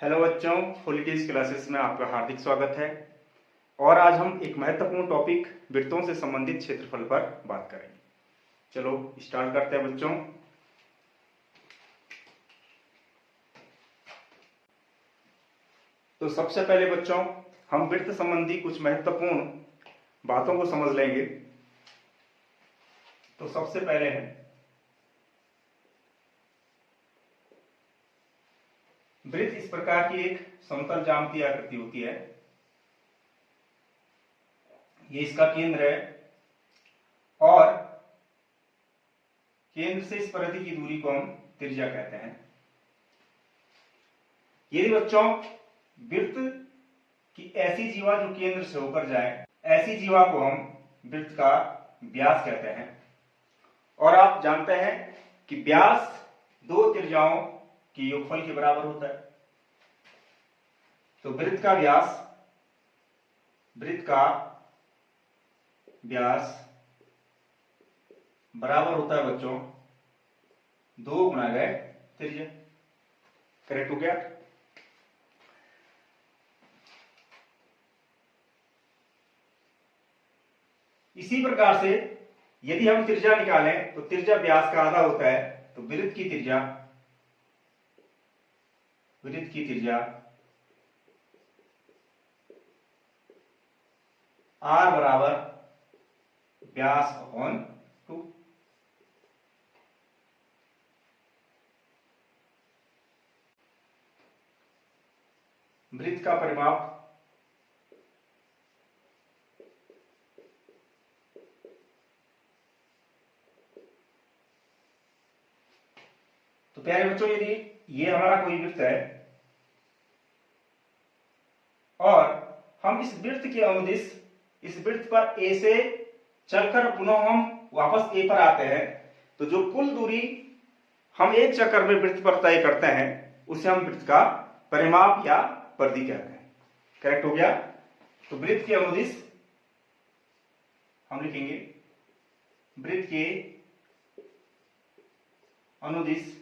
Hello बच्चों, फुलिटीज classes में आपका हार्दिक स्वागत है। और आज हम एक महत्वपूर्ण टॉपिक वृत्तों से संबंधित क्षेत्रफल पर बात करेंगे। चलो स्टार्ट करते हैं बच्चों। तो सबसे पहले बच्चों हम वृत्त संबंधी कुछ महत्वपूर्ण बातों को समझ लेंगे। तो सबसे पहले है वृत्त इस प्रकार की एक समतल ज्यामितीय आकृति होती है। ये इसका केंद्र है और केंद्र से इस परिधि की दूरी को हम त्रिज्या कहते हैं। यदि बच्चों वृत्त की ऐसी जीवा जो केंद्र से होकर जाए, ऐसी जीवा को हम वृत्त का व्यास कहते हैं। और आप जानते हैं कि व्यास दो त्रिज्याओं के योगफल के बराबर होता है। तो वृत्त का व्यास बराबर होता है बच्चों 2 गुणा गए त्रिज्या। करेक्ट हो गया। इसी प्रकार से यदि हम त्रिज्या निकालें तो त्रिज्या व्यास का आधा होता है। तो वृत्त की त्रिज्या r बराबर व्यास अपॉन 2। वृत्त का परिमाप तो प्यारे बच्चों, यदि ये हमारा कोई वृत्त है और हम इस वृत्त के अनुदिश इस वृत्त पर ए से चलकर पुनः हम वापस ए पर आते हैं, तो जो कुल दूरी हम एक चक्कर में वृत्त पर तय करते हैं उसे हम वृत्त का परिमाप या परिधि कहते हैं। करेक्ट हो गया। तो वृत्त के अनुदिश हम लिखेंगे वृत्त के अनुदिश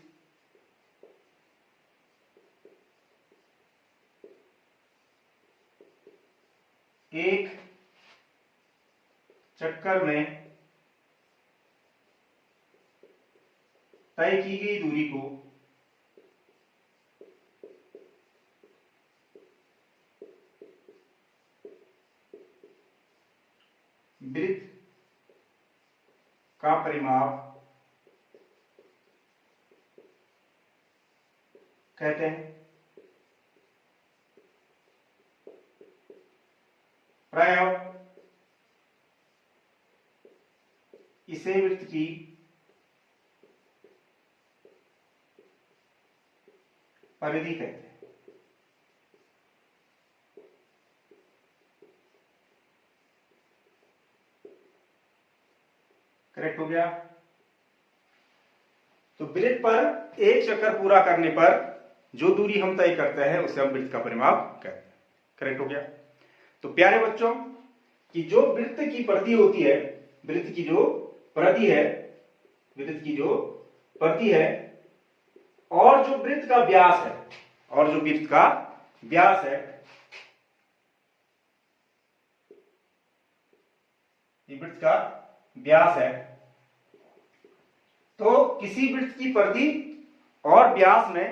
एक चक्कर में तय की गई दूरी को वृत्त का परिमाप कहते हैं। प्रायः इसे वृत्त की परिधि कहते हैं। करेक्ट हो गया। तो वृत्त पर एक चक्कर पूरा करने पर जो दूरी हम तय करते हैं उसे हम वृत्त का परिमाप कहते हैं। करेक्ट हो गया। तो प्यारे बच्चों कि जो वृत्त की परिधि होती है, वृत्त की जो परिधि है और जो वृत्त का व्यास है ये वृत्त का व्यास है, तो किसी वृत्त की परिधि और व्यास में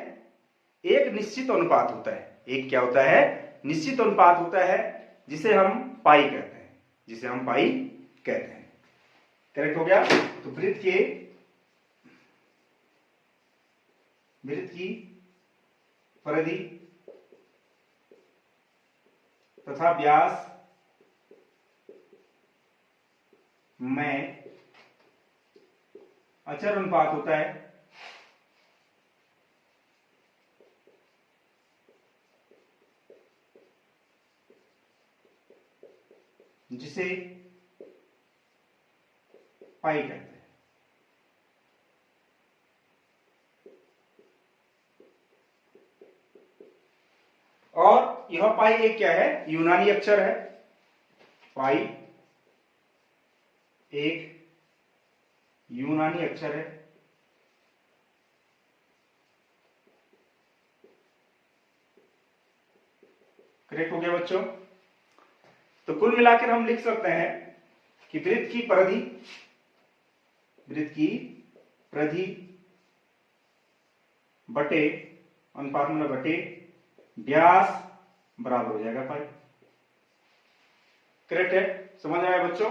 एक निश्चित अनुपात होता है। एक क्या होता है? निश्चित अनुपात होता है, जिसे हम पाई कहते हैं। करेक्ट हो गया। तो वृत्त की परिधि तथा व्यास में अचर अनुपात होता है, जिसे पाई कहते हैं। और यह पाई एक क्या है? यूनानी अक्षर है। पाई एक यूनानी अक्षर है करेक्ट हो गया बच्चों। तो कुल मिलाकर हम लिख सकते हैं कि वृत्त की परिधि बटे अनुपात में बटे व्यास बराबर हो जाएगा पाई। करेक्ट है, समझ आया बच्चों।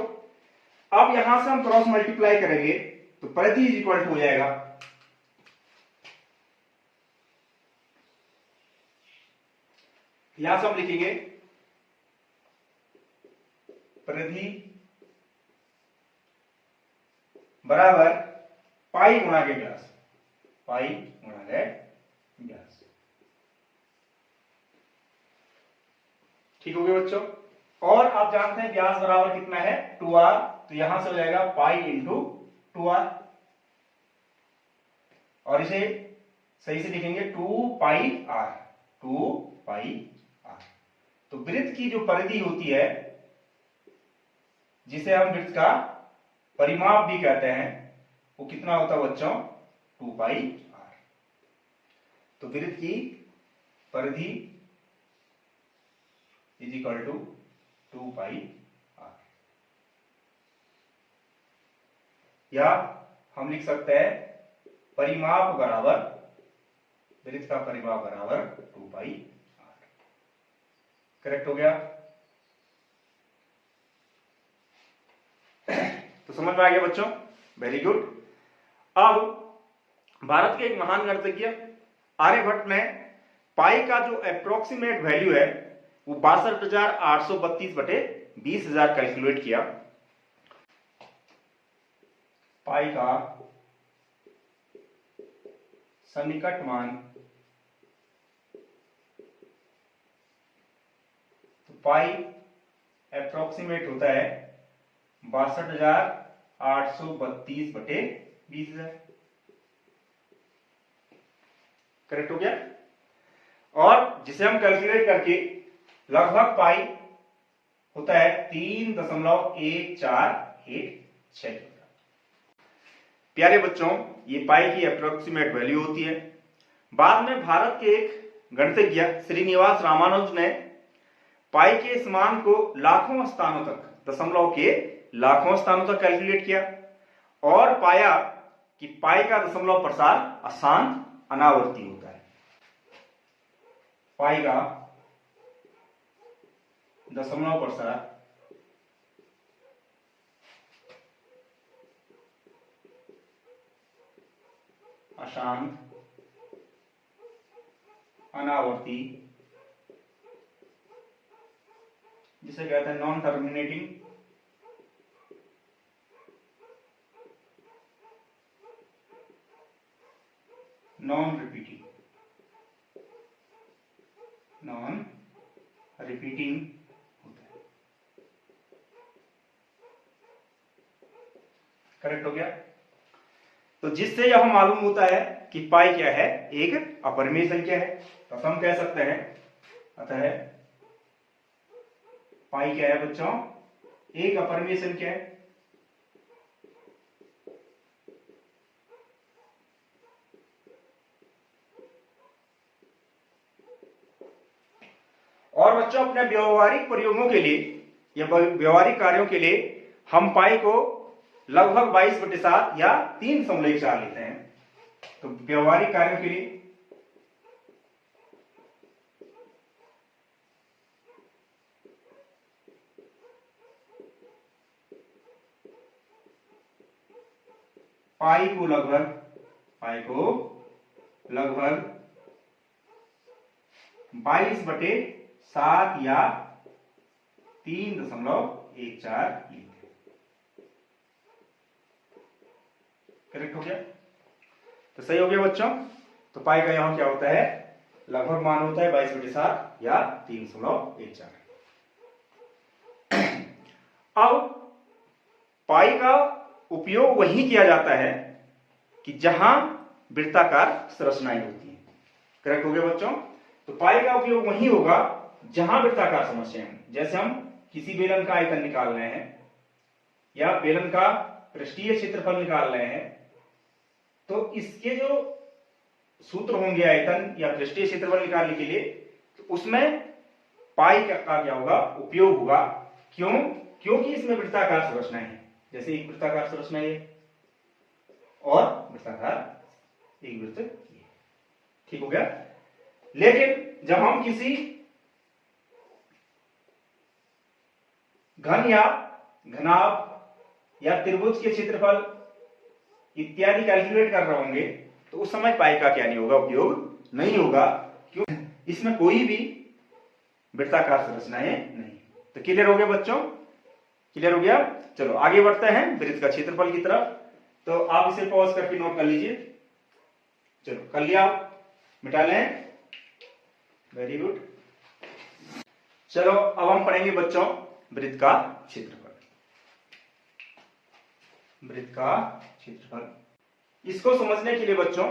अब यहां से हम क्रॉस मल्टीप्लाई करेंगे तो परिधि इज इक्वल टू हो जाएगा यहां से हम लिखेंगे परिधि बराबर पाई गुणा के व्यास, पाई गुणा के व्यास। ठीक हो गया बच्चों। और आप जानते हैं व्यास बराबर कितना है 2r, तो यहां से हो जाएगा पाई इंटू 2r, और इसे सही से लिखेंगे 2 पाई r, 2 पाई r। तो वृत्त की जो परिधि होती है, जिसे हम वृत्त का परिमाप भी कहते हैं, वो कितना होता है बच्चों 2 पाई r। तो वृत्त की परिधि is equal to 2 pi r, या हम लिख सकते हैं परिमाप बराबर, वृत्त का परिमाप बराबर 2 पाई r। करेक्ट हो गया। तो समझ में आ गया बच्चों, वेरी गुड। अब भारत के एक महान गणितज्ञ आर्यभट्ट ने पाई का जो अप्रोक्सीमेट वैल्यू है वो 62,832 बटे 20,000 कैलकुलेट किया। पाई का सन्निकट मान, तो पाई अप्रोक्सीमेट होता है 62,832 बटे 20,000। करेक्ट हो गया। और जिसे हम कैलकुलेट करके लगभग पाई होता है 3.1416। प्यारे बच्चों, ये पाई की अप्रोक्सीमेट वैल्यू होती है। बाद में भारत के एक गणितज्ञ श्रीनिवास रामानुज ने पाई के इस मान को लाखों स्थानों तक, दशमलव के लाखों स्थानों तक कैलकुलेट किया और पाया कि पाई का दशमलव प्रसार अशांत अनावर्ती होता है। पाई का दशमलव प्रसार अशांत अनावर्ती, जिसे कहते हैं नॉन टर्मिनेटिंग, नॉन रिपीटिंग होता है। करेक्ट हो गया। तो जिससे यह मालूम होता है कि पाई क्या है, एक अपरिमेय संख्या है। तो हम कह सकते हैं अतः पाई क्या है बच्चों, एक अपरिमेय संख्या है। और बच्चों अपने व्यवहारिक प्रयोगों के लिए या व्यवहारिक कार्यों के लिए हम पाई को लगभग 22/7 या 3.4 लेते हैं। तो व्यवहारिक कार्यों के लिए पाई को लगभग 22/7 या 3.14 लेते हैं। करेक्ट हो गया। तो सही हो गया बच्चों। तो पाई का यहां क्या होता है, लगभग मान होता है 22/7 या 3.14। अब पाई का उपयोग वहीं किया जाता है कि जहां वृत्ताकार संरचनाएं होती हैं। करेक्ट हो गया बच्चों। तो पाई का उपयोग वहीं होगा जहां वृत्ताकार समस्याएं हैं। जैसे हम किसी बेलन का आयतन निकाल रहे हैं या बेलन का पृष्ठीय क्षेत्रफल निकाल रहे हैं, तो इसके जो सूत्र होंगे आयतन या पृष्ठीय क्षेत्रफल निकालने के लिए, तो उसमें पाई का क्या होगा, उपयोग होगा। क्यों? क्योंकि इसमें वृत्ताकार संरचना है, जैसे एक वृत्ताकार संरचना है और वृत्ताकार एक वृत्त, ठीक हो गया। लेकिन जब हम किसी घन या घनाभ या त्रिभुज के क्षेत्रफल इत्यादि कैलकुलेट कर रहे होंगे तो उस समय पाई का क्या नहीं होगा, उपयोग नहीं होगा। क्यों? इसमें कोई भी वृत्ताकार संरचनाएं नहीं। तो क्लियर हो गया बच्चों? क्लियर हो गया? चलो आगे बढ़ते हैं वृत्त का क्षेत्रफल की तरफ। तो आप इसे पॉज करके नोट कर लीजिए। चलो कर लिया, मिटा लें, वेरी गुड। चलो अब हम पढ़ेंगे बच्चों वृत्त का क्षेत्रफल। वृत्त का क्षेत्रफल, इसको समझने के लिए बच्चों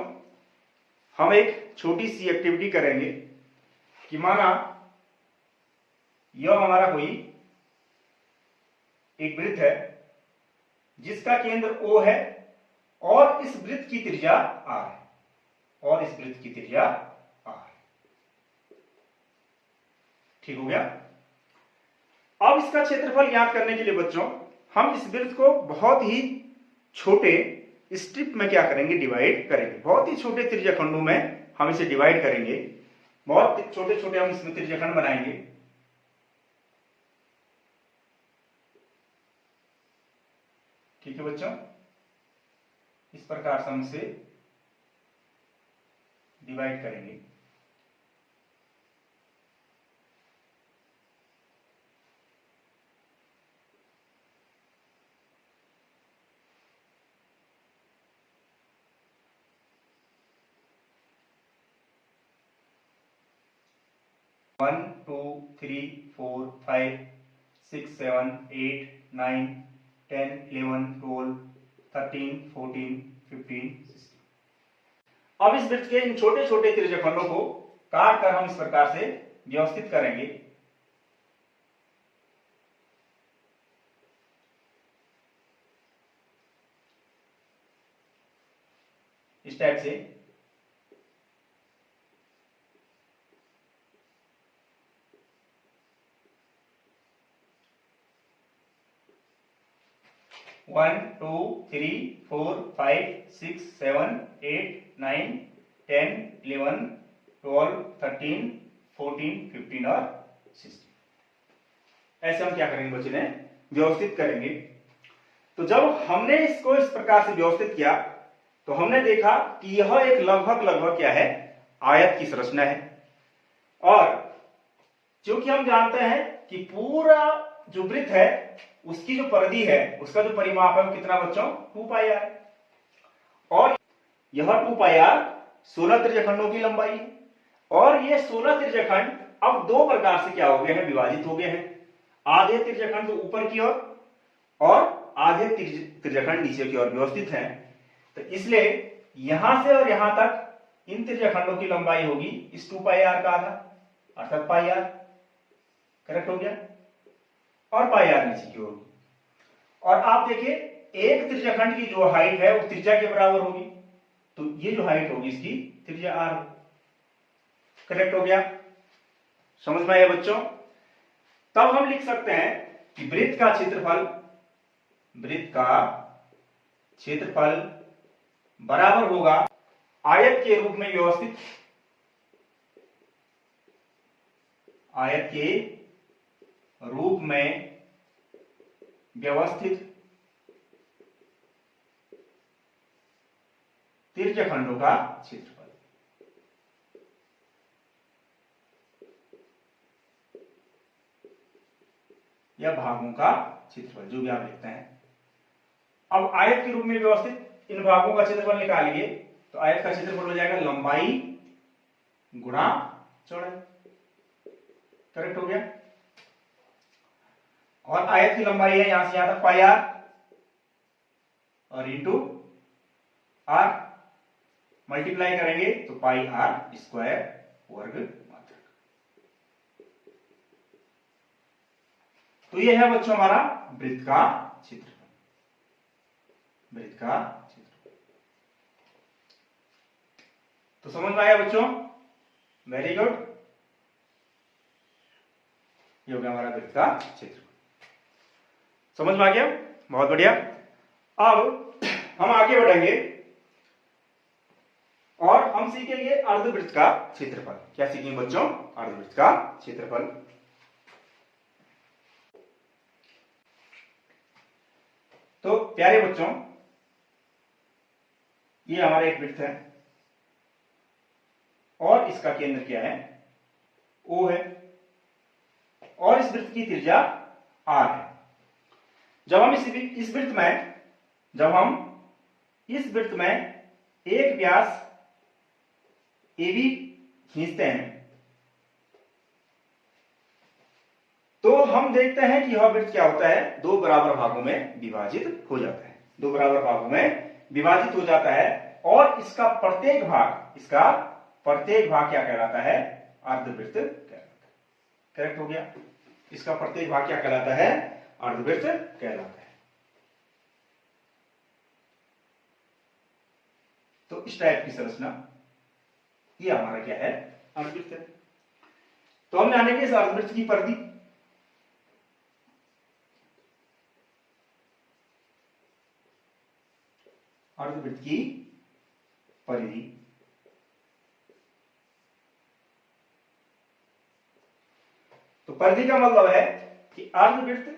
हम एक छोटी सी एक्टिविटी करेंगे कि माना यह हमारा कोई एक वृत्त है जिसका केंद्र O है और इस वृत्त की त्रिज्या R है, और इस वृत्त की त्रिज्या R है। ठीक हो गया? अब इसका क्षेत्रफल ज्ञात करने के लिए बच्चों हम इस वृत्त को बहुत ही छोटे स्ट्रिप में क्या करेंगे, डिवाइड करेंगे। बहुत ही छोटे त्रिज्याखंडों में हम इसे डिवाइड करेंगे, बहुत छोटे छोटे हम इसमें त्रिज्याखंड बनाएंगे। ठीक है बच्चों, इस प्रकार से हम इसे डिवाइड करेंगे। One two three four five six seven eight nine 10, 11, 12, 13, 14, 15, 16। अब इस वृत्त के इन छोटे छोटे त्रिज्याखंडों को काट कर हम इस प्रकार से व्यवस्थित करेंगे। इस टाइप से। One two three four five six seven eight nine 10, 11, 12, 13, 14, 15 और 16। ऐसे हम क्या करेंगे बच्चे ने व्यवस्थित करेंगे। तो जब हमने इसको इस प्रकार से व्यवस्थित किया तो हमने देखा कि यह एक लगभग क्या है, आयत की संरचना है। और क्योंकि हम जानते हैं कि पूरा जो वृत्त है उसकी जो परिधि है, उसका जो परिमाप है वो कितना बच्चों, 2 पाई आर। और यह 2 पाई आर 16 त्रिज्याखंडों की लंबाई है। और ये 16 त्रिज्याखंड अब दो प्रकार से क्या हो गए हैं, विभाजित हो गए हैं। आधे त्रिज्याखंड तो ऊपर की ओर और आधे त्रिज्याखंड नीचे की ओर व्यवस्थित हैं। तो इसलिए यहां से और यहां तक इन त्रिज्याखंडों की लंबाई होगी इस 2 पाई आर का आधा, अर्थात पाई आर। करेक्ट हो गया? और पाई आर नीचे की ओर। और आप देखिए एक त्रिज्याखंड की जो हाइट है वो त्रिज्या के बराबर होगी, तो ये जो हाइट होगी इसकी त्रिज्या आर। करेक्ट हो गया? समझ में आया बच्चों? तब हम लिख सकते हैं कि वृत्त का क्षेत्रफल बराबर होगा आयत के रूप में व्यवस्थित, आयत के रूप में व्यवस्थित त्रिज्याखंडों का क्षेत्रफल। या भागों का क्षेत्रफल, जो भी आप लिखते हैं। अब आयत के रूप में व्यवस्थित इन भागों का क्षेत्रफल निकालिए तो आयत का क्षेत्रफल हो जाएगा लंबाई गुणा चौड़ाई। करेक्ट हो गया? और आयत की लंबाई है यहां से यहां तक पाई आर और इंटू आर, मल्टीप्लाई करेंगे तो पाई आर स्क्वायर वर्ग मात्रक। तो ये है बच्चों हमारा वृत्त का क्षेत्रफल। वृत्त का क्षेत्रफल तो समझ में आया बच्चों? Very good. ये हो गया हमारा वृत्त का क्षेत्रफल। समझ में आ गया? बहुत बढ़िया। अब हम आगे बढ़ेंगे और हम सीखेंगे अर्धवृत्त का क्षेत्रफल। क्या सीखेंगे बच्चों? अर्धवृत्त का क्षेत्रफल। तो प्यारे बच्चों, ये हमारा एक वृत्त है और इसका केंद्र क्या है? O है और इस वृत्त की त्रिज्या R है। जब हम इस वृत्त में एक व्यास AB खींचते हैं तो हम देखते हैं कि यह वृत्त क्या होता है? दो बराबर भागों में विभाजित हो जाता है। दो बराबर भागों में विभाजित हो जाता है और इसका प्रत्येक भाग क्या कहलाता है? अर्धवृत्त कहलाता है। करेक्ट हो गया? इसका प्रत्येक भाग क्या कहलाता है? अर्धवृत्त कहलाता है। तो इस टाइप की संरचना ये हमारा क्या है? अर्धवृत्त है। तो हम जानेंगे इस अर्धवृत्त की परिधि। अर्धवृत्त की परिधि तो परिधि का मतलब है कि अर्धवृत्त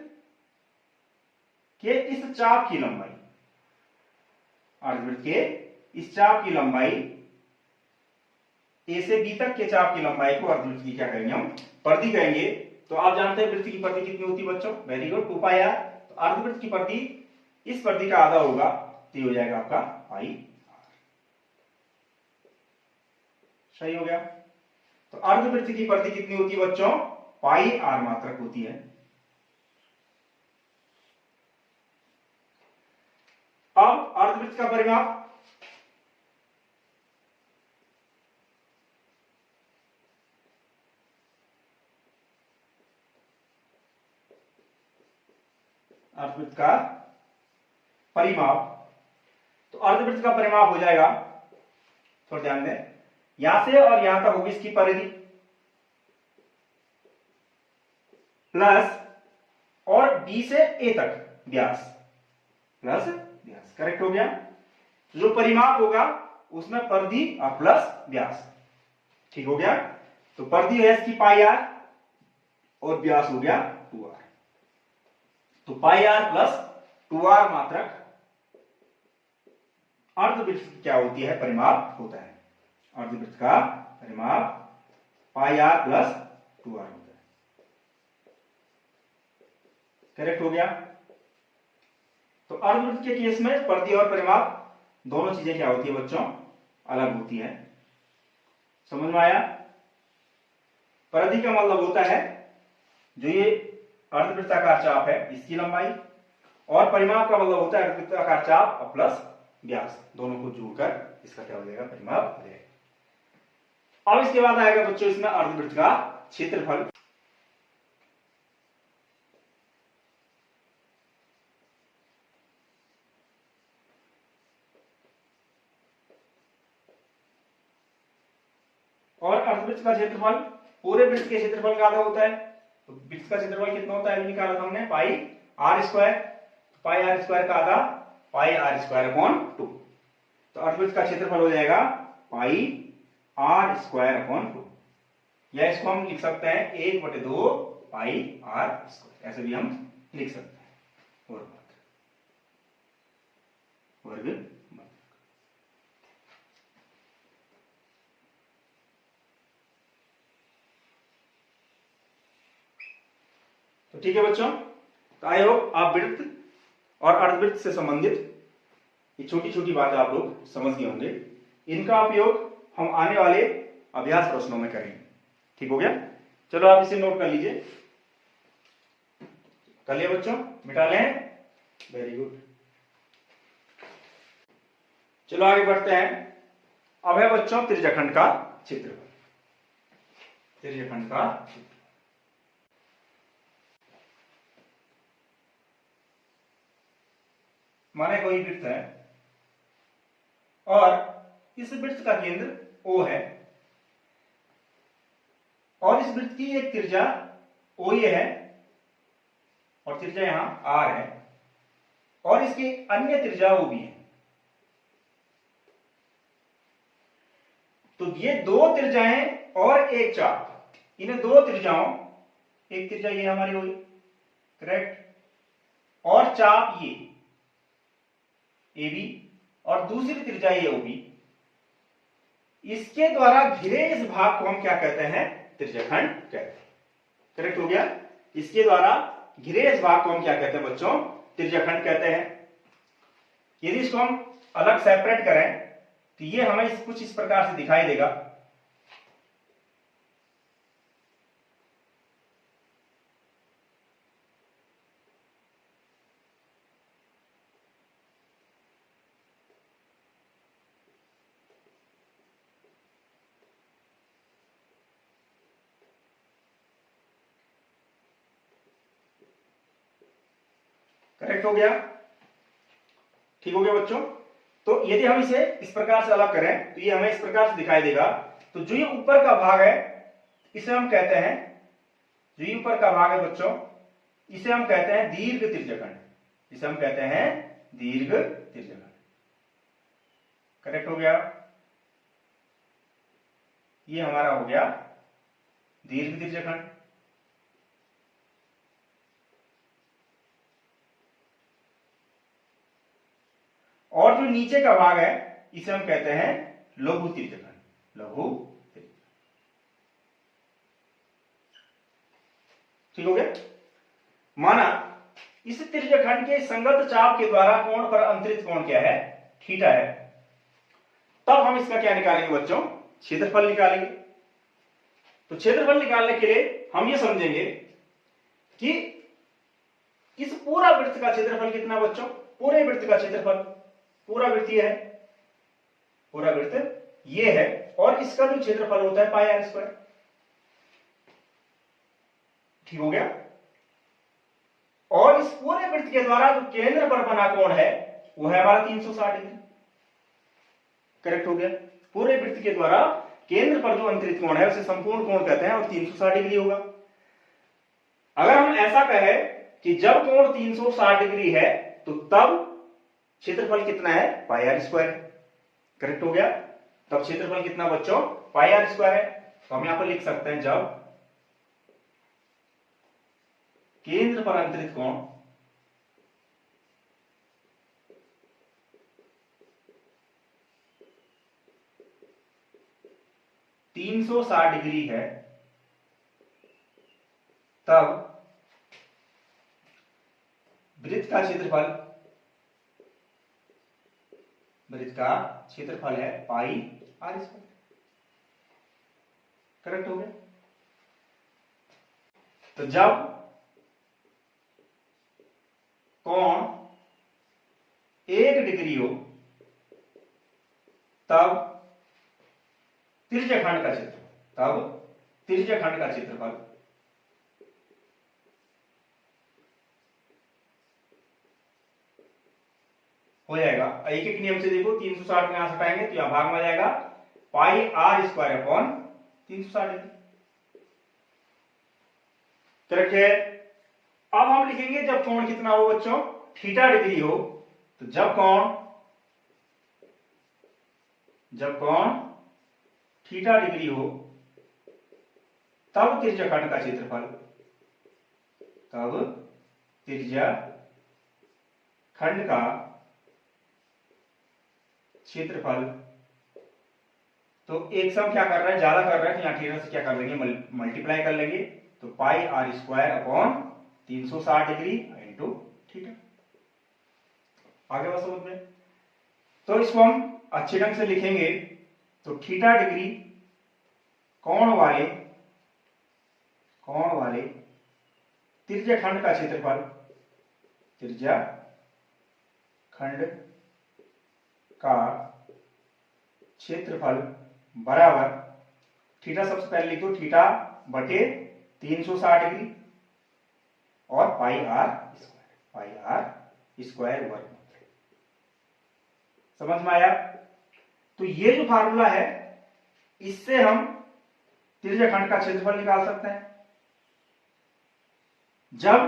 के इस चाप की लंबाई, अर्धवृत्त के इस चाप की लंबाई ए से बी तक के चाप की लंबाई को अर्धवृत्त की क्या कहेंगे? हम परिधि कहेंगे। तो आप जानते हैं वृत्त की परिधि कितनी होती है बच्चों? Very good, 2 pi r. तो अर्धवृत्त की परिधि इस परिधि का आधा होगा तो हो जाएगा आपका पाई आर। सही हो गया? तो अर्धवृत्त की परिधि कितनी होती है बच्चों? पाई आर मात्रक होती है। अब अर्धवृत्त का परिमाप अर्धवृत्त का परिमाप तो अर्धवृत्त का परिमाप हो जाएगा, थोड़ा ध्यान दें, यहां से और यहां तक होगी इसकी परिधि प्लस और बी से ए तक व्यास प्लस व्यास। करेक्ट हो गया? जो परिमाप होगा उसमें परिधि और प्लस व्यास। ठीक हो गया? तो परिधि है इसकी पाई आर और व्यास हो गया 2r। तो पाई आर प्लस 2r मात्रक अर्धवृत्त की क्या होती है? परिमाप होता है। अर्धवृत्त का परिमाप पाई आर प्लस 2r होता है। करेक्ट हो गया? तो अर्धवृत्त के केस में परिधि और परिमाप दोनों चीजें क्या होती है बच्चों? अलग होती है। समझ में आया? परिधि का मतलब होता है जो ये अर्धवृत्ताकार चाप है इसकी लंबाई, और परिमाप का मतलब होता है अर्धवृत्ताकार चाप और प्लस व्यास, दोनों को जोड़कर इसका क्या हो जाएगा? परिमाप हो जाएगा। अब इसके बाद आएगा बच्चों इसमें अर्धवृत्त का क्षेत्रफल। और अर्धवृत्त का क्षेत्रफल पूरे वृत्त के क्षेत्रफल का आधा होता है। तो वृत्त का क्षेत्रफल कितना होता है? निकाला था हमने, pi r square. Pi r square का आधा पाई आर स्क्वायर अपॉन 2। तो अर्धवृत्त का क्षेत्रफल हो जाएगा पाई आर स्क्वायर अपॉन 2, या इसको हम लिख सकते हैं 1/2 पाई आर स्क्वायर, ऐसे भी हम लिख सकते हैं। वर्ग तो ठीक है बच्चों, तो आई होप आप वृत्त और अर्धवृत्त से संबंधित ये छोटी छोटी बातें आप लोग समझ गए होंगे। इनका उपयोग हम आने वाले अभ्यास प्रश्नों में करेंगे। ठीक हो गया? चलो आप इसे नोट कर लीजिए। कर लिया बच्चों? मिटा लें? Very good. चलो आगे बढ़ते हैं। अब है बच्चों त्रिज्याखंड का क्षेत्रफल। त्रिज्याखंड का क्षेत्रफल माने कोई वृत्त है और इस वृत्त का केंद्र O है और इस वृत्त की एक त्रिज्या ओ ये है और त्रिज्या यहां आर है और इसकी अन्य त्रिज्या ओ भी है। तो ये दो त्रिज्याएं और एक चाप, इन दो त्रिज्याओं, एक त्रिज्या ये हमारी हुई करेक्ट, और चाप ये ए बी और दूसरी त्रिज्या ये ओ बी, इसके द्वारा घिरे इस भाग को हम क्या कहते हैं? त्रिज्याखंड कहते हैं। करेक्ट हो गया। इसके द्वारा घिरे इस भाग को हम क्या कहते हैं बच्चों? त्रिज्याखंड कहते हैं। यदि इसको हम अलग सेपरेट करें तो ये हमें कुछ इस प्रकार से दिखाई देगा। करेक्ट हो गया, ठीक हो गया बच्चों। तो यदि हम इसे इस प्रकार से अलग करें तो ये हमें इस प्रकार से दिखाई देगा। तो जो ये ऊपर का भाग है इसे हम कहते हैं, जो ये ऊपर का भाग है बच्चों, इसे हम कहते हैं दीर्घ त्रिज्याखंड, इसे हम कहते हैं दीर्घ त्रिज्याखंड। करेक्ट हो गया, ये हमारा हो गया दीर्घ त्रिज्याखंड। और जो नीचे का भाग है इसे हम कहते हैं लघु त्रिज्याखंड, लघु त्रिज्याखंड। ठीक हो गया। माना इस त्रिज्याखंड के संगत चाप के द्वारा कोण पर अंतरित कोण क्या है? थीटा है। तब हम इसका क्या निकालेंगे बच्चों? क्षेत्रफल निकालेंगे। तो क्षेत्रफल निकालने के लिए हम ये समझेंगे कि इस पूरा वृत्त का क्षेत्रफल कितना बच्चों? पूरे वृत्त का क्षेत्रफल, पूरा वृत्त ये है, पूरा वृत्त ये है और इसका जो क्षेत्रफल होता है पाई आर स्क्वायर। ठीक हो गया। और इस पूरे वृत्त के द्वारा जो केंद्र पर बना कोण है वो है हमारा 360 डिग्री। करेक्ट हो गया। पूरे वृत्त के द्वारा केंद्र पर जो अंतरित कोण है उसे संपूर्ण कोण कहते हैं और 360 डिग्री होगा। अगर हम ऐसा कहें कि जब कोण 360 डिग्री है तो तब क्षेत्रफल कितना है? पाई आर स्क्वायर। करेक्ट हो गया। तब क्षेत्रफल कितना बच्चों? पाई आर स्क्वायर है। तो हम यहां पर लिख सकते हैं जब केंद्र पर अंतरित कोण 360 डिग्री है तब वृत्त का क्षेत्रफल, वृत्त का क्षेत्रफल है पाई आर स्क्वायर। करेक्ट हो गया। तो जब कोण 1 डिग्री हो तब त्रिज्याखंड का क्षेत्रफल, तब त्रिज्याखंड का क्षेत्रफल हो जाएगा। एक एक नियम से देखो, 360 में यहां से हटाएंगे तो यहां भाग में आ जाएगा pi r square upon 360 degree. Correct है। अब हम लिखेंगे जब कोण कितना हो बच्चों? थीटा डिग्री हो। तो जब कोण थीटा डिग्री हो तब त्रिज्याखंड का क्षेत्रफल, तब त्रिज्याखंड का क्षेत्रफल। तो एक सम क्या कर रहा है? ज्यादा कर रहा है तो यहां थीटा से क्या कर लेंगे? मल्टीप्लाई कर लेंगे। तो pi r square upon 360 degree into theta. आगे बात समझ में। तो इसको हम अच्छे ढंग से लिखेंगे तो थीटा डिग्री कोण वाले त्रिज्याखंड का क्षेत्रफल, त्रिज्याखंड का क्षेत्रफल बराबर, थीटा सबसे पहले लिखो, थीटा बटे 360 डिग्री और पाई आर स्क्वायर वर्ग। समझ में आया? तो ये जो फार्मूला है इससे हम त्रिज्याखंड का क्षेत्रफल निकाल सकते हैं। जब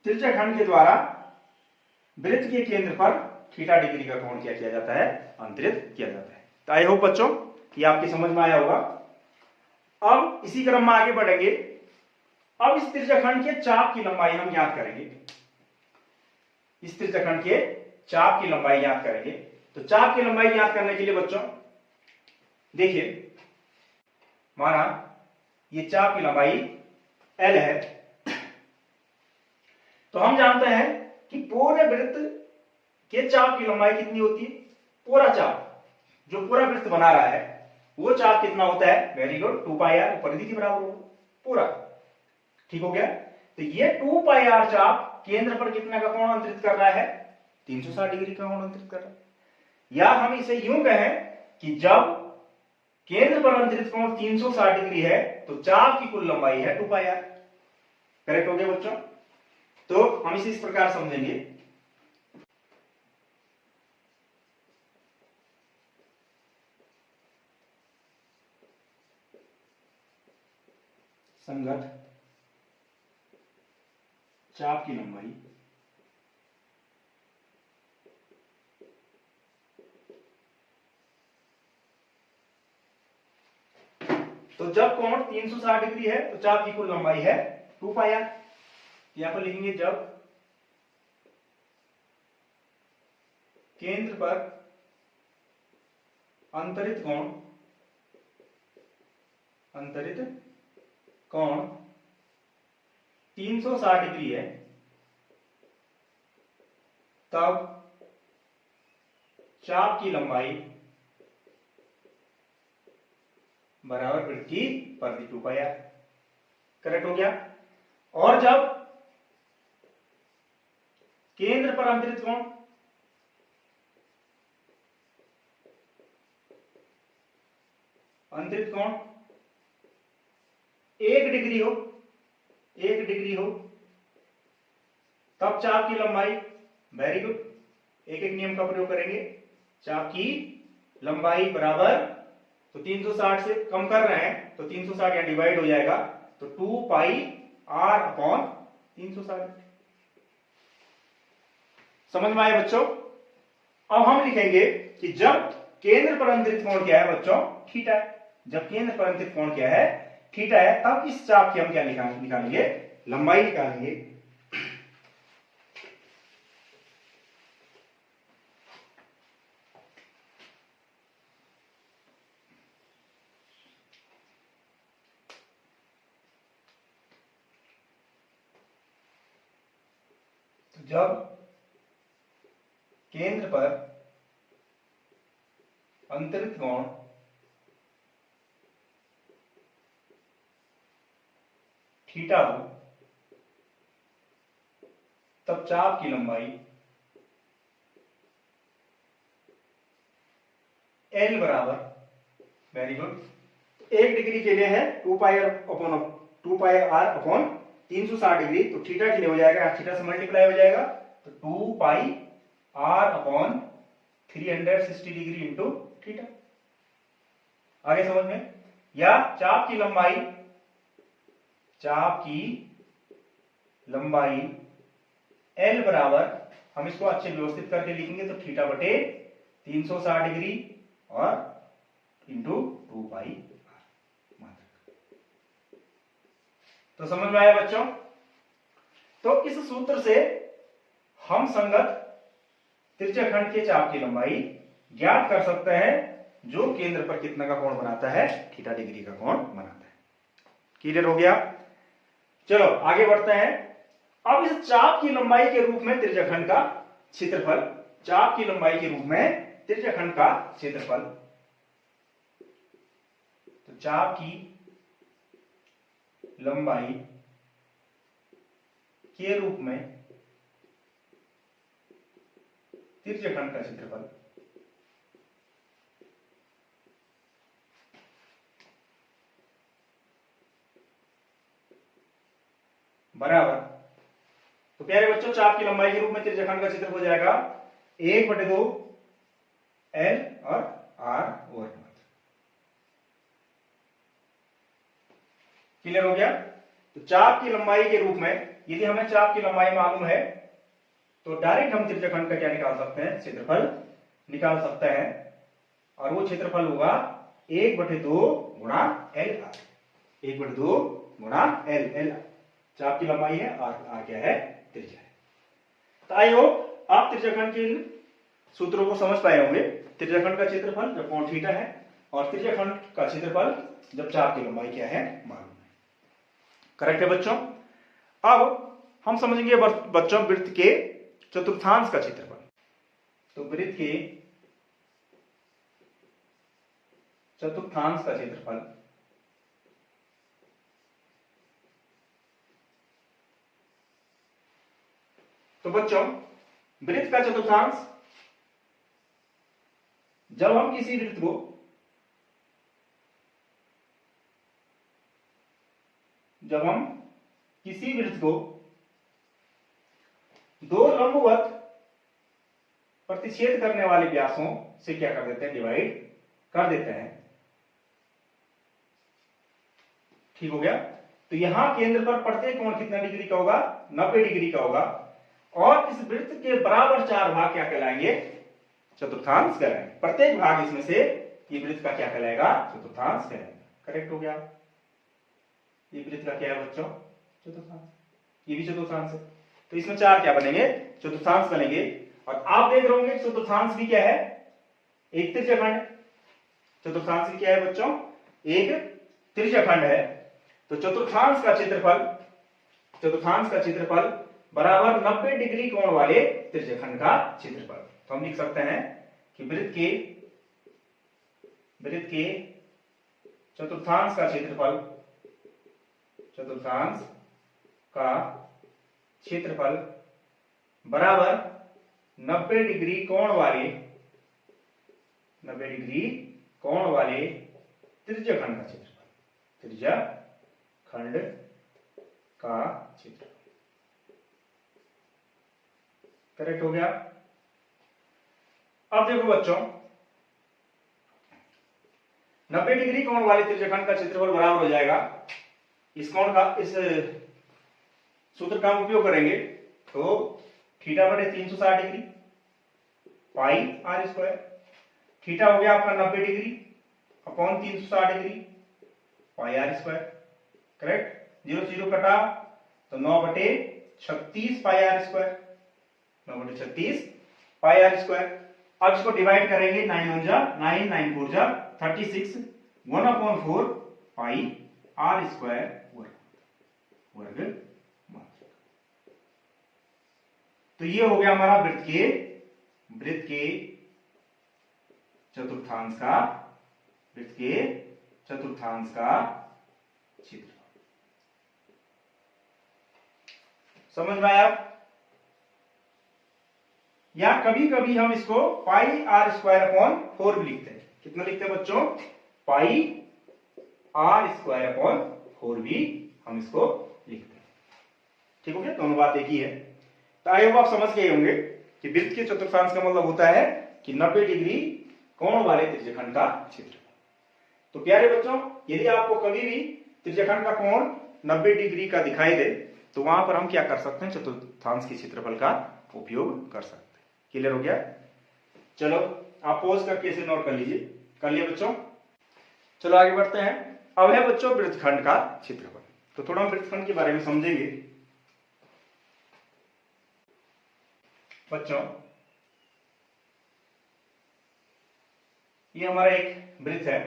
त्रिज्यखंड के द्वारा वृत्त के केंद्र पर थीटा डिग्री का कोण क्या किया जाता है, अंतरित किया जाता है। तो आई होप बच्चों कि आपकी समझ में आया होगा। अब इसी क्रम में आगे बढ़ेंगे। अब इस त्रिज्यखंड के चाप की लंबाई हम ज्ञात करेंगे। इस त्रिज्यखंड के चाप की लंबाई ज्ञात करेंगे। तो चाप की लंबाई ज्ञात करने के लिए बच्चों देखिए, माना ये चाप की लंबाई L है, तो हम जानते हैं कि पूरे वृत्त के चाप की लंबाई कितनी होती है। पूरा चाप जो पूरा वृत्त बना रहा है वो चाप कितना होता है, वेरी गुड, 2 पाई आर परिधि के बराबर होगा पूरा। ठीक हो गया। तो ये 2 पाई आर चाप केंद्र पर कितना का कोण अंतरित कर रहा है, 360 डिग्री का कोण अंतरित कर रहा है। या हम इसे यूं कहें कि जब केंद्र पर अंतरित कोण 360 डिग्री है तो चाप की कुल लंबाई है 2 पाई आर। करेक्ट हो गया बच्चों। तो हम इसे इस प्रकार समझेंगे, संगत चाप की लंबाई तो जब कोण 360 डिग्री है तो चाप की कुल लंबाई है 2 पाई आर। यहां पर लिखेंगे जब केंद्र पर अंतरित कोण 360 डिग्री है तब चाप की लंबाई बराबर वृत्त की परिधि 2 पाई आर। करेक्ट हो गया। और जब केंद्र पर अंतरित कोण 1 डिग्री हो तब चाप की लंबाई, वेरी गुड, एक एक नियम का प्रयोग करेंगे। चाप की लंबाई बराबर, तो 360 से कम कर रहे हैं तो 360 यहां डिवाइड हो जाएगा, तो 2 पाई आर अपॉन 360। समझ में आया बच्चों। अब हम लिखेंगे कि जब केंद्र पर अंतरित कोण क्या है बच्चों, थीटा है। जब केंद्र पर अंतरित कोण क्या है, थीटा है, तब इस चाप की हम क्या निकालेंगे, लंबाई निकालेंगे। तो जब केंद्र पर अंतरित कोण थीटा हो तब चाप की लंबाई L बराबर, वेरी गुड, 1 डिग्री के लिए है 2 पाई आर अपॉन 360 डिग्री, तो थीटा के लिए हो जाएगा, थीटा से मल्टीप्लाई हो जाएगा, तो 2 pi r upon 360 degree into theta. आगे समझ में। या चाप की लंबाई L बराबर, हम इसको अच्छे व्यवस्थित करके लिखेंगे, तो थीटा बटे 360 डिग्री और इंटू 2 पाई आर। तो समझ में आया बच्चों। तो इस सूत्र से हम संगत त्रिज्यखंड के चाप की लंबाई ज्ञात कर सकते हैं, जो केंद्र पर कितना का कोण बनाता है, थीटा डिग्री का कोण बनाता है। क्लियर हो गया। चलो आगे बढ़ते हैं। अब इस चाप की लंबाई के रूप में त्रिज्यखंड का क्षेत्रफल, चाप की लंबाई के रूप में त्रिज्यखंड का क्षेत्रफल, तो चाप की लंबाई के रूप में त्रिज्यखंड का क्षेत्रफल बराबर, तो प्यारे बच्चों चाप की लंबाई के रूप में त्रिज्यखंड का क्षेत्रफल हो जाएगा 1/2 L और R वर्ग। क्लियर हो गया। तो चाप की लंबाई के रूप में यदि हमें चाप की लंबाई मालूम है तो डायरेक्ट हम त्रिज्याखंड का क्या निकाल सकते हैं, क्षेत्रफल निकाल सकते हैं। और वो क्षेत्रफल होगा 1/2 गुणा एल आर। 1/2 गुणा एल। एल चाप की लंबाई है और आर क्या है, त्रिज्या है। तो आई होप आप त्रिज्याखंड के इन सूत्रों को समझ पाए होंगे। त्रिज्याखंड का क्षेत्रफल जब कोण थीटा है और त्रिज्याखंड का क्षेत्रफल जब चाप की लंबाई क्या है मालूम है। करेक्ट है बच्चों। अब हम समझेंगे बच्चों वृत्त के चतुर्थांश का क्षेत्रफल। तो वृत्त के चतुर्थांश का क्षेत्रफल तो बच्चों वृत्त का चतुर्थांश जब हम किसी वृत्त को दो लंबवत प्रतिच्छेद करने वाले व्यासों से क्या कर देते हैं, डिवाइड कर देते हैं। ठीक हो गया। तो यहां केंद्र पर प्रत्येक कोण कितना डिग्री का होगा, 90 डिग्री का होगा। और इस वृत्त के बराबर 4 भाग क्या कहलाएंगे, चतुर्थांश कहलाएंगे। प्रत्येक भाग इसमें से ये वृत्त का क्या कहलाएगा, चतुर्थांश कहलाएगा। करेक्ट हो गया। ये वृत्त का क्या है बच्चों, चतुर्थांश। ये भी चतुर्थांश है। तो इसमें 4 क्या बनेंगे, चतुर्थांश बनेंगे। और आप देख रहे होंगे चतुर्थांश भी क्या है, एक त्रिज्याखंड। चतुर्थांश भी क्या है बच्चों, एक त्रिज्याखंड है। तो चतुर्थांश का क्षेत्रफल बराबर 90 डिग्री कोण वाले त्रिज्याखंड का क्षेत्रफल। तो हम लिख सकते हैं कि वृत्त के चतुर्थांश का क्षेत्रफल बराबर 90 डिग्री कोण वाले त्रिज्याखंड का क्षेत्रफल। करेक्ट हो गया। अब देखो बच्चों 90 डिग्री कोण वाले त्रिज्याखंड का क्षेत्रफल बराबर हो जाएगा, इस कोण का, इस सूत्र का उपयोग करेंगे तो थीटा बटे 360 degree pi r square. Theta हो गया आपका 90 degree upon 360 degree pi r square. Correct. 0 0 कटा तो 9/36 pi r square. 9/36 pi r square. अब इसको डिवाइड करेंगे, 9 1 जा 9 9 4 जा 36 1/4 पाई आर स्क्वायर वर्ग। तो ये हो गया हमारा वृत्त के चतुर्थांश का क्षेत्रफल। समझ में आया। या कभी कभी हम इसको पाई आर स्क्वायर अपॉन 4 भी लिखते हैं। कितना लिखते हैं बच्चों, पाई आर स्क्वायर अपॉन 4 भी हम इसको लिखते हैं। ठीक हो गया, दोनों बात एक ही है। तो आई होप आप समझ गए होंगे कि वृत्त के चतुर्थांश का मतलब होता है कि 90 डिग्री कोण वाले त्रिज्याखंड का क्षेत्रफल। तो प्यारे बच्चों, यदि आपको कभी भी त्रिज्याखंड का कोण 90 डिग्री का दिखाई दे तो वहां पर हम क्या कर सकते हैं, चतुर्थांश के क्षेत्रफल का उपयोग कर सकते हैं। क्लियर हो गया। चलो आप पॉज करके इसे नोट कर लीजिए। कर लिया बच्चों। चलो आगे बढ़ते हैं। अब है बच्चों वृत्तखंड का क्षेत्रफल। तो थोड़ा हम वृत्तखंड के बारे में समझेंगे। बच्चों ये हमारा एक वृत्त है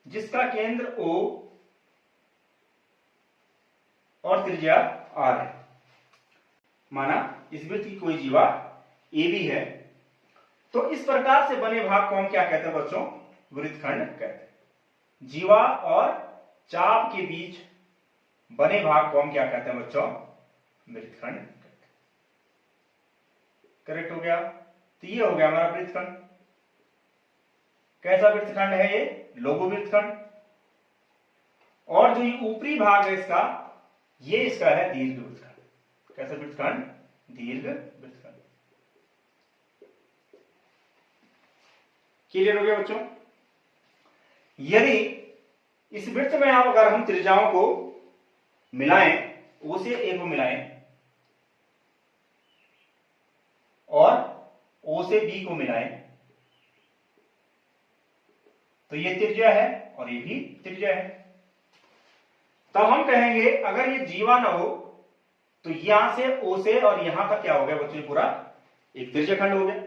जिसका केंद्र O और त्रिज्या R है। माना इस वृत्त की कोई जीवा AB है, तो इस प्रकार से बने भाग को हम क्या कहते हैं बच्चों, वृत्तखंड कहते हैं। जीवा और चाप के बीच बने भाग को हम क्या कहते हैं बच्चों, वृत्तखंड कहते हैं। करेक्ट हो गया। तो ये हो गया हमारा वृत्तखंड। कैसा वृत्तखंड है ये, लघु वृत्तखंड। और जो ये ऊपरी भाग है इसका, ये इसका है दीर्घ वृत्तखंड। कैसा वृत्तखंड, दीर्घ वृत्तखंड। क्लियर हो गया बच्चों। यदि इस वृत्त में अगर हम त्रिज्याओं को मिलाएं, ओ से ए को मिलाएं और ओ से बी को मिलाएं, तो ये त्रिज्या है और ये भी त्रिज्या है। तब हम कहेंगे अगर ये जीवा ना हो तो यहां से ओ से और यहां तक क्या हो गया बच्चों, पूरा एक त्रिज्यखंड हो गया।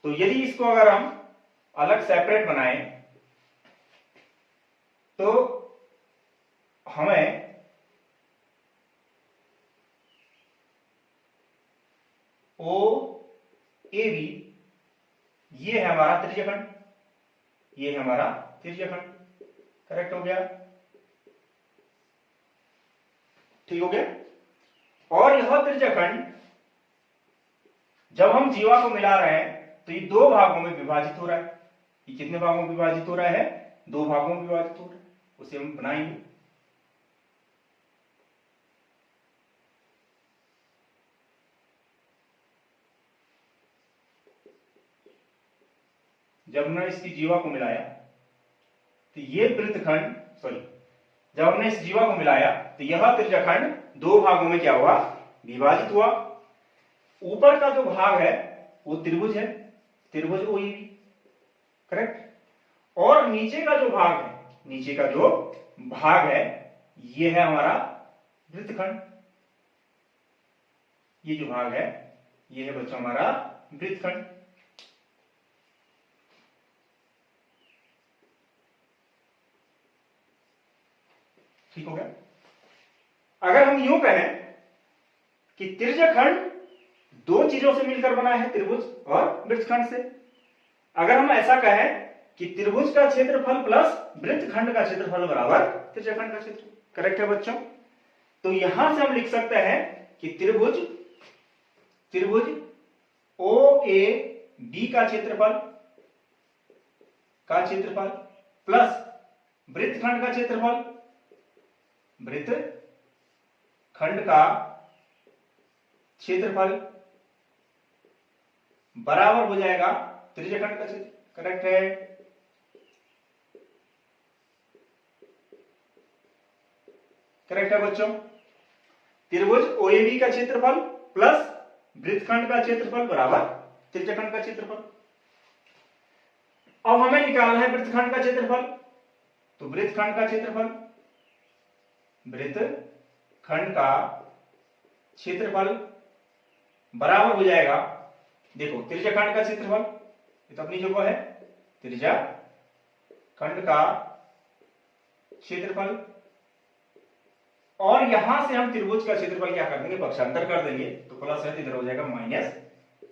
तो यदि इसको अगर हम अलग सेपरेट बनाएं तो हमें ओ ए बी ये है हमारा त्रिज्यखंड, ये है हमारा त्रिज्यखंड, करेक्ट हो गया, ठीक हो गया। और यह त्रिज्यखंड जब हम जीवा को मिला रहे हैं तो ये दो भागों में विभाजित हो रहा है। ये कितने भागों में विभाजित हो रहा है? दो भागों में विभाजित हो रहा है। उसे हम बनाएंगे। जब हमने इसकी जीवा को मिलाया तो ये वृत्तखंड, सॉरी, जब हमने इस जीवा को मिलाया तो यह त्रिज्यखंड दो भागों में क्या हुआ? विभाजित हुआ। ऊपर का जो भाग है वो त्रिभुज है, त्रिभुज ओईबी, करेक्ट। और नीचे का जो भाग है, नीचे का जो भाग है ये है हमारा वृत्तखंड। ये जो भाग है ये है बच्चों हमारा वृत्तखंड। ठीक हो गया। अगर हम यूं कहें कि त्रिज्यखंड दो चीजों से मिलकर बना है, त्रिभुज और वृत्तखंड से। अगर हम ऐसा कहें कि त्रिभुज का क्षेत्रफल प्लस वृत्तखंड का क्षेत्रफल बराबर त्रिज्यखंड का क्षेत्र, करेक्ट है बच्चों। तो यहां से हम लिख सकते हैं कि त्रिभुज ओ ए बी का क्षेत्रफल प्लस वृत्तखंड का क्षेत्रफल, वृत्तखंड का क्षेत्रफल बराबर हो जाएगा त्रिज्यखंड का क्षेत्र, करेक्ट है। करेक्ट है बच्चों। त्रिभुज ओएबी का क्षेत्रफल प्लस वृत्तखंड का क्षेत्रफल बराबर त्रिज्यखंड का क्षेत्रफल। अब हमें निकालना है वृत्तखंड का क्षेत्रफल, तो वृत्तखंड का क्षेत्रफल बराबर हो जाएगा, देखो त्रिज्यखंड का क्षेत्रफल ये तो अपनी जगह है, त्रिज्यखंड का क्षेत्रफल, और यहां से हम त्रिभुज का क्षेत्रफल क्या कर देंगे? पक्षांतर कर देंगे, तो प्लस है तो इधर हो जाएगा माइनस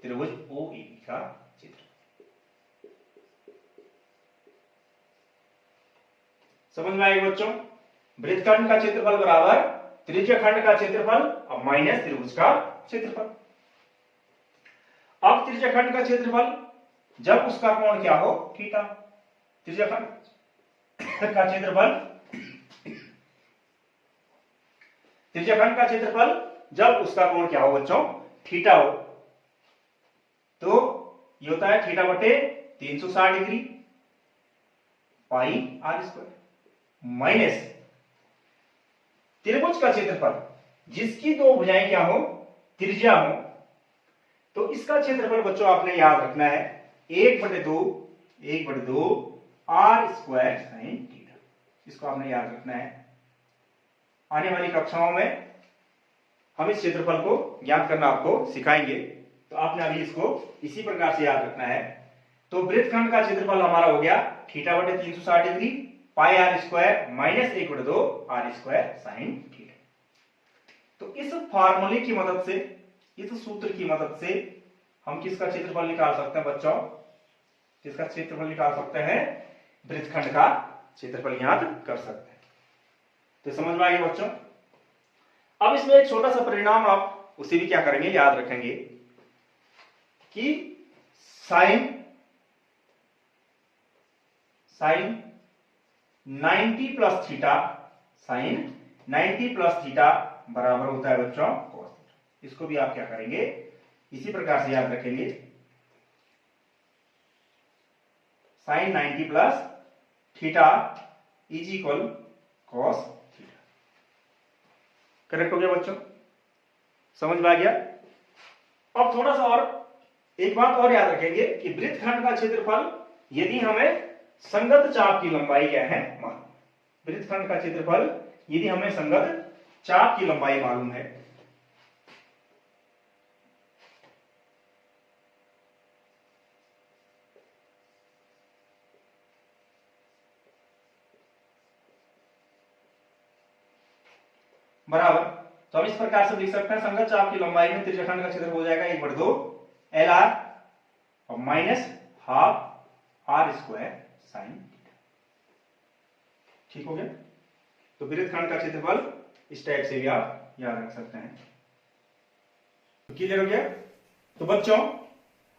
त्रिभुज ओईबी का क्षेत्र। समझ में आएगा बच्चों? वृत्तखंड का क्षेत्रफल बराबर त्रिज्यखंड का क्षेत्रफल और माइनस त्रिभुज का क्षेत्रफल। अब त्रिज्यखंड का क्षेत्रफल जब उसका कोण क्या हो? थीटा। त्रिज्यखंड का क्षेत्रफल जब उसका कोण क्या हो बच्चों? थीटा हो, तो ये होता है थीटा बटे 360 degree pi r square minus त्रिभुज का क्षेत्रफल जिसकी दो भुजाएं क्या हो? त्रिज्या हो, तो इसका क्षेत्रफल बच्चों आपने याद रखना है 1/2 आर स्क्वायर साइन थीटा। इसको आपने याद रखना है। आने वाली कक्षाओं में हम इस क्षेत्रफल को ज्ञात करना आपको सिखाएंगे, तो आपने अभी इसको इसी प्रकार से याद रखना है। तो वृत्तखंड का क्षेत्रफल हमारा हो गया थीटा बटे 360 degree pi r square minus 1/2 r square sine theta. तो इस फार्मूले की मदद से, इस सूत्र की मदद से हम किसका क्षेत्रफल निकाल सकते हैं बच्चों? किसका क्षेत्रफल निकाल सकते हैं? वृत्तखंड का क्षेत्रफल याद कर सकते हैं। तो समझ में आ गया बच्चों? अब इसमें एक छोटा सा परिणाम आप उसे भी क्या करेंगे? याद रखेंगे कि साइन 90 प्लस थीटा बराबर होता है बच्चों cos थीटा। इसको भी आप क्या करेंगे? इसी प्रकार से याद रखेंगे, sine 90 plus theta is equal cos theta. Correct हो गया बच्चों, समझ में आ गया। अब थोड़ा सा और एक बात और याद रखेंगे कि वृत्तखंड का क्षेत्रफल यदि हमें संगत चाप की लंबाई क्या है, वृत्तखंड का क्षेत्रफल यदि हमें संगत चाप की लंबाई मालूम है, बराबर, तो हम इस प्रकार से लिख सकते हैं संगत चाप की लंबाई में त्रिज्यखंड का क्षेत्रफल हो जाएगा 1/2 LR और minus half R square sine theta. ठीक हो गया। तो वृत्तखंड का क्षेत्रफल इस टाइप से भी आप याद रख सकते हैं। तो क्लियर हो गया। तो बच्चों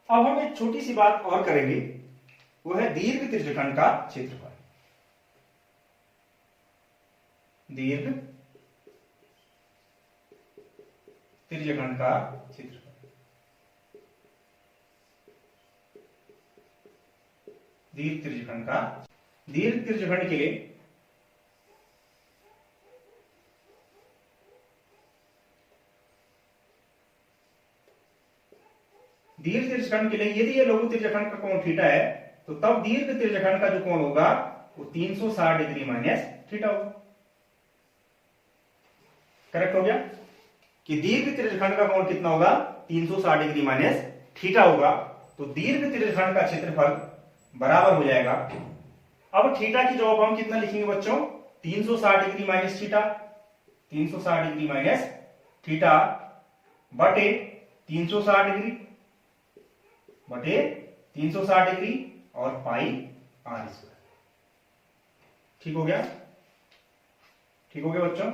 अब हम एक छोटी सी बात और करेंगे, वो है दीर्घ त्रिज्यखंड का क्षेत्रफल। दीर्घ त्रिज्यखंड का क्षेत्रफल, दीर्घ त्रिज्यखंड का, दीर्घ त्रिज्यखंड के लिए दीर्घ त्रिज्यखंड के लिए यदि ये लघु त्रिज्यखंड का कोण थीटा है, तो तब दीर्घ त्रिज्यखंड का जो कोण होगा वो 360 डिग्री माइनस थीटा होगा। करेक्ट हो गया कि दीर्घ त्रिज्यखंड का कोण कितना होगा, 360 डिग्री माइनस थीटा होगा। तो दीर्घ त्रिज्यखंड का क्षेत्रफल बराबर हो जाएगा, अब थीटा की जगह हम कितना लिखेंगे बच्चों, 360 degree minus theta, 360 degree minus theta बटे 360 डिग्री बटे 360 डिग्री और पाई आर स्क्वायर। ठीक हो गया, ठीक हो गया बच्चों।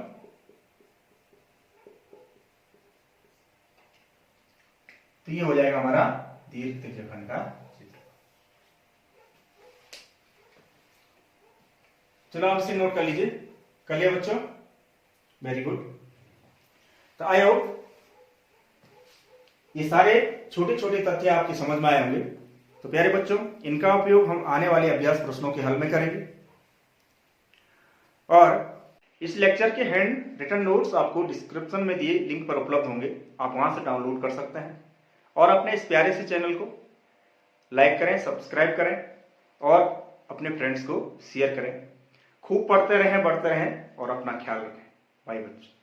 तो ये हो जाएगा हमारा दीर्घ त्रिज्यखंड का क्षेत्रफल। चलो आप इसे नोट कर लीजिए, कर लिया बच्चों, वेरी गुड। तो आई होप ये सारे छोटे छोटे तथ्य आपकी समझ में आए होंगे। तो प्यारे बच्चों इनका उपयोग हम आने वाले अभ्यास प्रश्नों के हल में करेंगे, और इस लेक्चर के हैंड रिटन नोट्स आपको डिस्क्रिप्शन में दिए लिंक पर उपलब्ध होंगे, आप वहां से डाउनलोड कर सकते हैं। और अपने इस प्यारे से चैनल को लाइक करें, सब्सक्राइब करें और अपने फ्रेंड्स को शेयर करें। खूब पढ़ते रहें, बढ़ते रहें और अपना ख्याल रखें। बाय बच्चों।